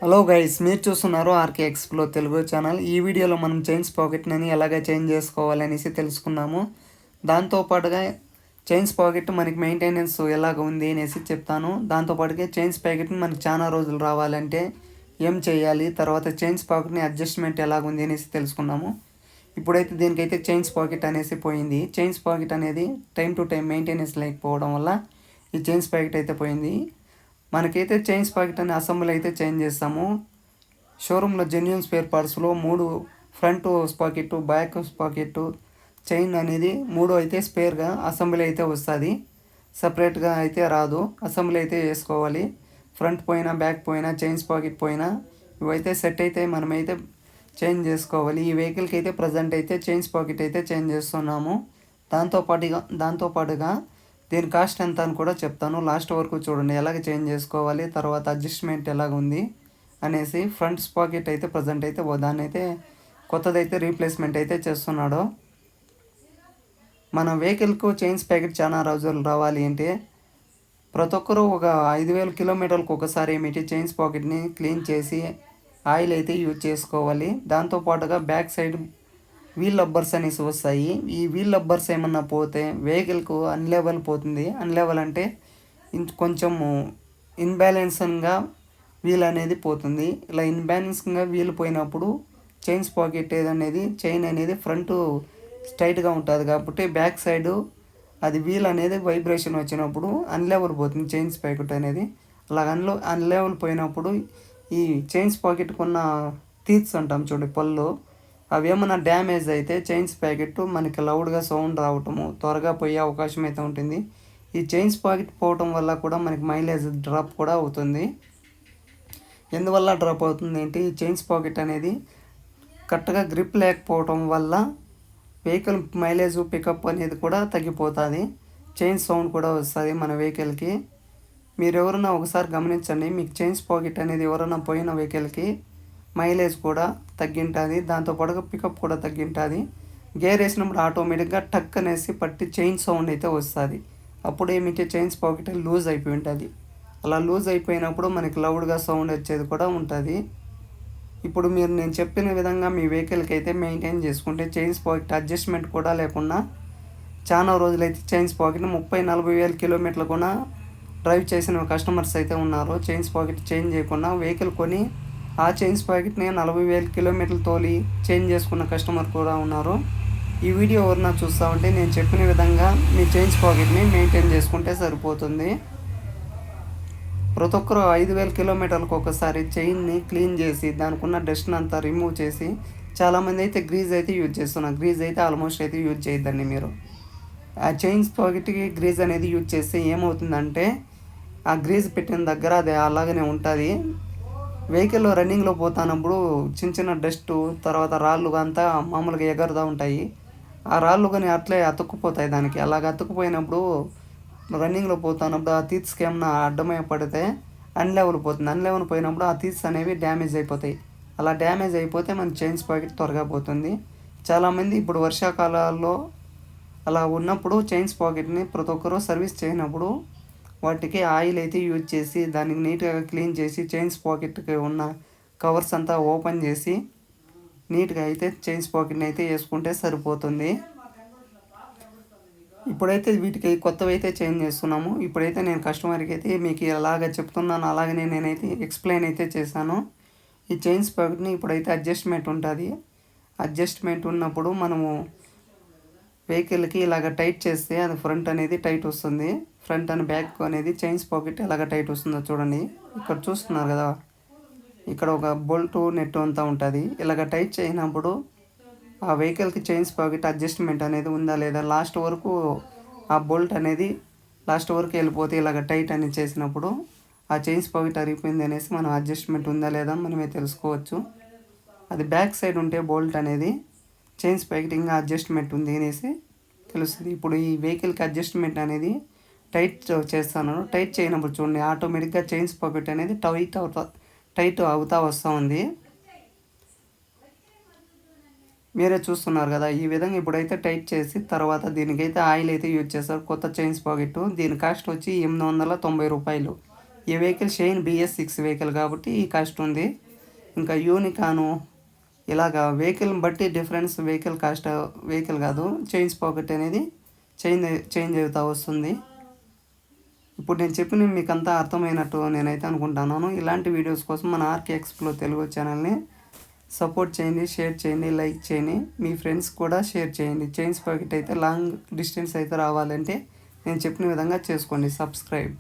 Hello guys, మీరు చూస్తున్నారు RK ఎక్స్ప్లో Telugu channel. ఈ వీడియోలో మనం చైన్స్ పాకెట్ని ఎలాగ చేంజ్ చేసుకోవాలనేసి తెలుసుకున్నాము. దాంతోపాటుగా చైన్స్ పాకెట్ మనకి మెయింటెనెన్స్ ఎలాగ ఉంది అనేసి చెప్తాను. దాంతోపాటుగా చైన్స్ ప్యాకెట్ని మనకి చాలా రోజులు రావాలంటే ఏం చేయాలి, తర్వాత చైన్స్ పాకెట్ని అడ్జస్ట్మెంట్ ఎలాగ ఉంది అనేసి తెలుసుకున్నాము. ఇప్పుడైతే దీనికైతే చైన్స్ పాకెట్ అనేసి పోయింది. చైన్స్ పాకెట్ అనేది టైం టు టైం మెయింటెనెన్స్ లేకపోవడం వల్ల ఈ చైన్స్ ప్యాకెట్ అయితే పోయింది. మనకైతే చైన్స్ పాకెట్ అనే అసెంబ్లీ అయితే చేంజ్ చేస్తాము. షోరూంలో జెన్యూన్ స్పేర్ పార్ట్స్లో 3 front sprocket, back sprocket, chain అనేది 3 అయితే స్పేర్గా అసెంబ్లీ అయితే వస్తుంది. సపరేట్గా అయితే రాదు, అసెంబ్లీ అయితే వేసుకోవాలి. ఫ్రంట్ పోయినా బ్యాక్ పోయినా చైన్స్ పాకెట్ పోయినా ఇవైతే సెట్ అయితే మనమైతే చేంజ్ చేసుకోవాలి. ఈ వెహికల్కి అయితే ప్రజెంట్ అయితే చైన్స్ పాకెట్ అయితే చేంజ్ చేస్తున్నాము. దాంతోపాటుగా దీని కాస్ట్ ఎంత అని కూడా చెప్తాను. లాస్ట్ వరకు చూడండి, ఎలాగ చేంజ్ చేసుకోవాలి, తర్వాత అడ్జస్ట్మెంట్ ఎలాగ ఉంది అనేసి. ఫ్రంట్ పాకెట్ అయితే ప్రజెంట్ అయితే దాన్ని అయితే కొత్తదైతే రీప్లేస్మెంట్ అయితే చేస్తున్నాడు. మన వెహికల్కు చైన్స్ ప్యాకెట్ చాలా రోజులు రావాలి అంటే ప్రతి ఒక్కరూ ఒక 5,000 కిలోమీటర్లకు ఒకసారి ఏమిటి చైన్స్ పాకెట్ని క్లీన్ చేసి ఆయిల్ అయితే యూజ్ చేసుకోవాలి. దాంతోపాటుగా బ్యాక్ సైడ్ వీల్ రబ్బర్స్ అనేసి వస్తాయి. ఈ వీల్ రబ్బర్స్ ఏమన్నా పోతే వెహికల్కు అన్లెవెల్ పోతుంది. అన్లెవెల్ అంటే కొంచెము ఇన్బ్యాలెన్స్గా వీల్ అనేది పోతుంది. ఇలా ఇన్బ్యాలెన్స్గా వీల్ పోయినప్పుడు చైన్స్ పాకెట్ అనేది చైన్ అనేది ఫ్రంట్ స్ట్రైట్గా ఉంటుంది కాబట్టి బ్యాక్ సైడ్ అది వీల్ అనేది వైబ్రేషన్ వచ్చినప్పుడు అన్లెవెల్ పోతుంది చైన్స్ పాకెట్ అనేది. అలా అన్లెవెల్ పోయినప్పుడు ఈ చైన్స్ పాకెట్కున్న టీత్స్ అంటాం చూడండి, పళ్ళు, అవి ఏమన్నా డ్యామేజ్ అయితే చైన్స్ ప్యాకెట్ మనకి లౌడ్గా సౌండ్ రావటము, త్వరగా పోయే అవకాశం అయితే ఉంటుంది. ఈ చైన్స్ పాకెట్ పోవటం వల్ల కూడా మనకి మైలేజ్ డ్రాప్ కూడా అవుతుంది. ఎందువల్ల డ్రాప్ అవుతుంది ఏంటి, ఈ చైన్స్ పాకెట్ అనేది కరెక్ట్గా గ్రిప్ లేకపోవటం వల్ల వెహికల్ మైలేజ్ పికప్ అనేది కూడా తగ్గిపోతుంది. చైన్ సౌండ్ కూడా వస్తుంది మన వెహికల్కి. మీరు ఎవరైనా ఒకసారి గమనించండి, మీకు చైన్స్ పాకెట్ అనేది ఎవరైనా పోయిన వెహికల్కి మైలేజ్ కూడా తగ్గింటుంది, దాంతోపాటుగా పికప్ కూడా తగ్గింటుంది. గేర్ వేసినప్పుడు ఆటోమేటిక్గా టక్ అనేసి పట్టి చైన్ సౌండ్ అయితే వస్తుంది. అప్పుడు ఏమిటి చైన్స్ పాకెట్ లూజ్ అయిపోయి ఉంటుంది. అలా లూజ్ అయిపోయినప్పుడు మనకి లౌడ్గా సౌండ్ వచ్చేది కూడా ఉంటుంది. ఇప్పుడు నేను చెప్పిన విధంగా మీ వెహికల్కి అయితే మెయింటైన్ చేసుకుంటే చైన్స్ పాకెట్ అడ్జస్ట్మెంట్ కూడా లేకుండా చాలా రోజులైతే చైన్స్ పాకెట్ 30-40 వేల కిలోమీటర్లు కూడా డ్రైవ్ చేసిన కస్టమర్స్ అయితే ఉన్నారు. చైన్స్ పాకెట్ చేంజ్ చేయకుండా వెహికల్ కొని ఆ చైన్స్ ప్యాకెట్ని 40,000 కిలోమీటర్లు తోలి చేంజ్ చేసుకున్న కస్టమర్ కూడా ఉన్నారు. ఈ వీడియో ఎవరన్నా చూస్తూ ఉంటే నేను చెప్పిన విధంగా మీ చైన్స్ పాకెట్ని మెయింటైన్ చేసుకుంటే సరిపోతుంది. ప్రతి ఒక్కరు 5,000 కిలోమీటర్లకు ఒకసారి చైన్ని క్లీన్ చేసి దానికి ఉన్న డస్ట్ని అంతా రిమూవ్ చేసి, చాలామంది అయితే గ్రీజ్ అయితే యూజ్ చేస్తున్నారు. గ్రీజ్ అయితే ఆల్మోస్ట్ అయితే యూజ్ చేయొద్దండి మీరు. ఆ చైన్స్ పాకెట్కి గ్రీజ్ అనేది యూజ్ చేస్తే ఏమవుతుందంటే ఆ గ్రీజ్ పెట్టిన దగ్గర అది అలాగనే ఉంటుంది. వెహికల్లో రన్నింగ్లో పోతున్నప్పుడు చిన్న చిన్న డస్ట్, తర్వాత రాళ్ళు అంతా మామూలుగా ఎగరుతూ ఉంటాయి. ఆ రాళ్ళు కానీ అట్లే అతుక్కుపోతాయి దానికి. అలాగ అతుక్కుపోయినప్పుడు రన్నింగ్లో పోతున్నప్పుడు ఆ తీత్స్కి ఏమన్నా అడ్డమై పడితే అన్లెవెల్ పోతుంది. అన్లెవెల్ పోయినప్పుడు ఆ తీత్స్ అనేవి డ్యామేజ్ అయిపోతాయి. అలా డ్యామేజ్ అయిపోతే మన చైన్స్ పాకెట్ త్వరగా పోతుంది. చాలామంది ఇప్పుడు వర్షాకాలాల్లో అలా ఉన్నప్పుడు చైన్స్ పాకెట్ని ప్రతి ఒక్కరూ సర్వీస్ చేయనప్పుడు వాటికి ఆయిల్ అయితే యూజ్ చేసి దానికి నీట్గా క్లీన్ చేసి చైన్స్ పాకెట్కి ఉన్న కవర్స్ అంతా ఓపెన్ చేసి నీట్గా అయితే చైన్స్ పాకెట్ని అయితే వేసుకుంటే సరిపోతుంది. ఇప్పుడైతే వీటికి కొత్తవి అయితే చేంజ్ చేస్తున్నాము. ఇప్పుడైతే నేను కస్టమర్కి అయితే మీకు ఎలాగ చెప్తున్నాను అలాగనే నేనైతే ఎక్స్ప్లెయిన్ అయితే చేశాను. ఈ చైన్స్ పాకెట్ని ఇప్పుడైతే అడ్జస్ట్మెంట్ ఉంటుంది. అడ్జస్ట్మెంట్ ఉన్నప్పుడు మనము వెహికల్కి ఇలాగ టైట్ చేస్తే అది ఫ్రంట్ అనేది టైట్ వస్తుంది. ఫ్రంట్ అండ్ బ్యాక్ అనేది చైన్స్ పాకెట్ ఎలాగ టైట్ వస్తుందో చూడండి. ఇక్కడ చూస్తున్నారు కదా, ఇక్కడ ఒక బోల్ట్ నెట్ అంతా ఉంటుంది. ఇలాగ టైట్ చేయనప్పుడు ఆ వెహికల్కి చైన్స్ పాకెట్ అడ్జస్ట్మెంట్ అనేది ఉందా లేదా, లాస్ట్ వరకు ఆ బోల్ట్ అనేది లాస్ట్ వరకు వెళ్ళిపోతే ఇలాగ టైట్ అనేది చేసినప్పుడు ఆ చైన్స్ పాకెట్ అరిగిపోయింది అనేసి మనం అడ్జస్ట్మెంట్ ఉందా లేదా మనమే తెలుసుకోవచ్చు. అది బ్యాక్ సైడ్ ఉంటే బోల్ట్ అనేది చైన్స్ ప్యాకెట్ ఇంకా అడ్జస్ట్మెంట్ ఉంది అనేసి తెలుస్తుంది. ఇప్పుడు ఈ వెహికల్కి అడ్జస్ట్మెంట్ అనేది టైట్ చేస్తాను. టైట్ చేయనప్పుడు చూడండి ఆటోమేటిక్గా చైన్స్ పాకెట్ అనేది టైట్ అవుతా వస్తూ ఉంది. మీరే చూస్తున్నారు కదా, ఈ విధంగా ఇప్పుడైతే టైట్ చేసి తర్వాత దీనికైతే ఆయిల్ అయితే యూజ్ చేస్తారు. కొత్త చైన్స్ పాకెట్ దీని కాస్ట్ వచ్చి 890 రూపాయలు. ఈ వెహికల్ షైన్ BS6 వెహికల్ కాబట్టి ఈ కాస్ట్ ఉంది. ఇంకా యూనికాను ఇలాగా వెహికల్ని బట్టి డిఫరెన్స్ వెహికల్ కాదు చైన్ స్పాకెట్ అనేది చేంజ్ అవుతూ వస్తుంది. ఇప్పుడు నేను చెప్పిన మీకు అంతా అర్థమైనట్టు నేనైతే అనుకుంటున్నాను. ఇలాంటి వీడియోస్ కోసం మన ఆర్కే ఎక్స్ప్లో తెలుగు ఛానల్ని సపోర్ట్ చేయండి, షేర్ చేయండి, లైక్ చేయండి, మీ ఫ్రెండ్స్ కూడా షేర్ చేయండి. చైన్ స్పాకెట్ అయితే లాంగ్ డిస్టెన్స్ అయితే రావాలంటే నేను చెప్పిన విధంగా చేసుకోండి. సబ్స్క్రైబ్.